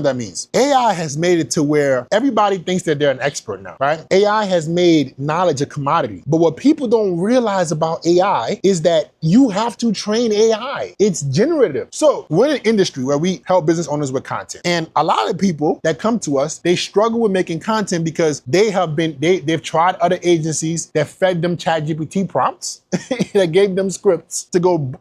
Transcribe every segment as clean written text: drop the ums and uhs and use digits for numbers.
that means. AI has made it to where everybody thinks that they're an expert now, right? AI has made knowledge a commodity. But what people don't realize about AI is that you have to train AI. It's generative. So we're in an industry where we help business owners with content. And a lot of people that come to us, they struggle with making content because they've tried other agencies that fed them ChatGPT prompts, that gave them scripts to go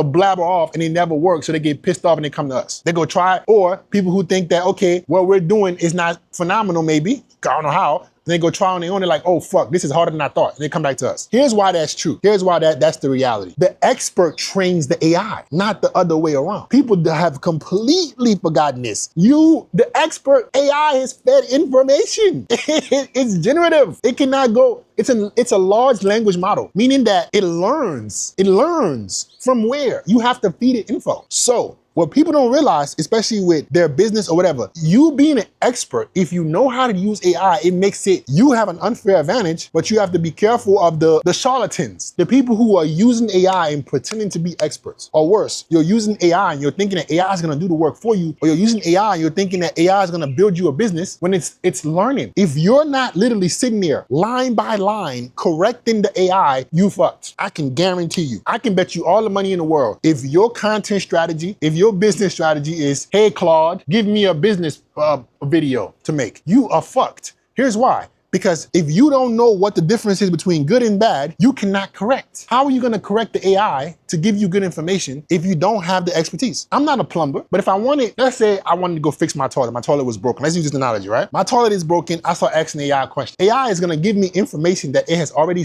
blabber off, and they never work, so they get pissed off and they come to us. They go try it, or people who think that, okay, what we're doing is not phenomenal, maybe, I don't know how, then they go try on their own, they're like, oh fuck, this is harder than I thought, and they come back to us. Here's why that's true. Here's why that's the reality. The expert trains the AI, not the other way around. People have completely forgotten this. The expert AI is fed information. It's generative. It cannot go, it's a large language model, meaning that it learns. It learns from where? You have to feed it info. So what people don't realize, especially with their business or whatever, you being an expert, if you know how to use AI, it makes it, you have an unfair advantage, but you have to be careful of the charlatans, the people who are using AI and pretending to be experts. Or worse, you're using AI and you're thinking that AI is gonna do the work for you, or you're using AI and you're thinking that AI is gonna build you a business when it's learning. If you're not literally sitting there line by line correcting the AI, you fucked. I can guarantee you. I can bet you all the money in the world. If your content strategy, if your business strategy is, hey Claude, give me a business video to make, you are fucked. Here's why. Because if you don't know what the difference is between good and bad, you cannot correct. How are you gonna correct the AI to give you good information if you don't have the expertise? I'm not a plumber, but if I wanted, let's say I wanted to go fix my toilet. My toilet was broken. Let's use this analogy, right? My toilet is broken. I start asking AI a question. AI is gonna give me information that it has already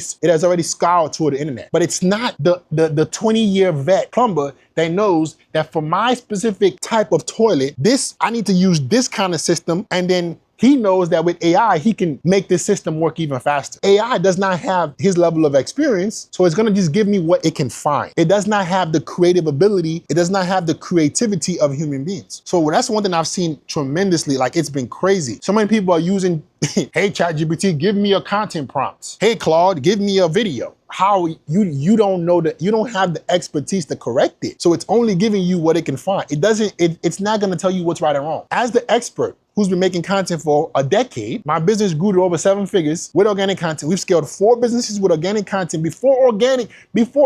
scoured toward the internet. But it's not the 20-year vet plumber that knows that for my specific type of toilet, I need to use this kind of system, and then he knows that with AI, he can make this system work even faster. AI does not have his level of experience, so it's gonna just give me what it can find. It does not have the creative ability, it does not have the creativity of human beings. So that's one thing I've seen tremendously, like it's been crazy. So many people are using, hey ChatGPT, give me a content prompts. Hey Claude, give me a video. How you don't know that, you don't have the expertise to correct it. So it's only giving you what it can find. It's not gonna tell you what's right and wrong. As the expert who's been making content for a decade, my business grew to over 7 figures with organic content. We've scaled 4 businesses with organic content. Before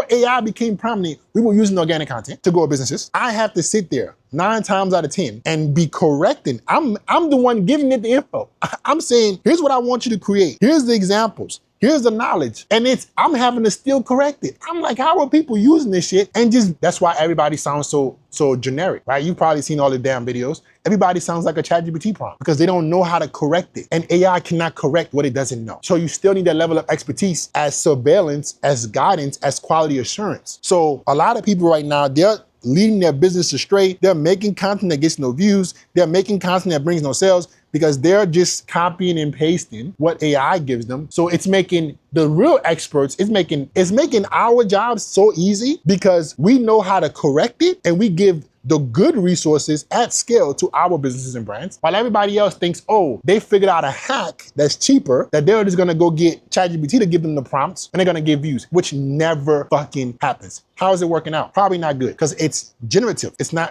AI became prominent, we were using organic content to grow businesses. I have to sit there 9 times out of 10 and be correcting. I'm the one giving it the info. I'm saying, here's what I want you to create. Here's the examples. Here's the knowledge, and I'm having to still correct it. I'm like, how are people using this shit? And that's why everybody sounds so generic, right? You've probably seen all the damn videos. Everybody sounds like a ChatGPT prompt because they don't know how to correct it. And AI cannot correct what it doesn't know. So you still need that level of expertise as surveillance, as guidance, as quality assurance. So a lot of people right now, they're leading their business astray. They're making content that gets no views. They're making content that brings no sales because they're just copying and pasting what AI gives them. So it's making the real experts, it's making our jobs so easy because we know how to correct it and we give the good resources at scale to our businesses and brands, while everybody else thinks, oh, they figured out a hack that's cheaper, that they're just gonna go get ChatGPT to give them the prompts and they're gonna get views, which never fucking happens. How is it working out? Probably not good because it's generative. It's not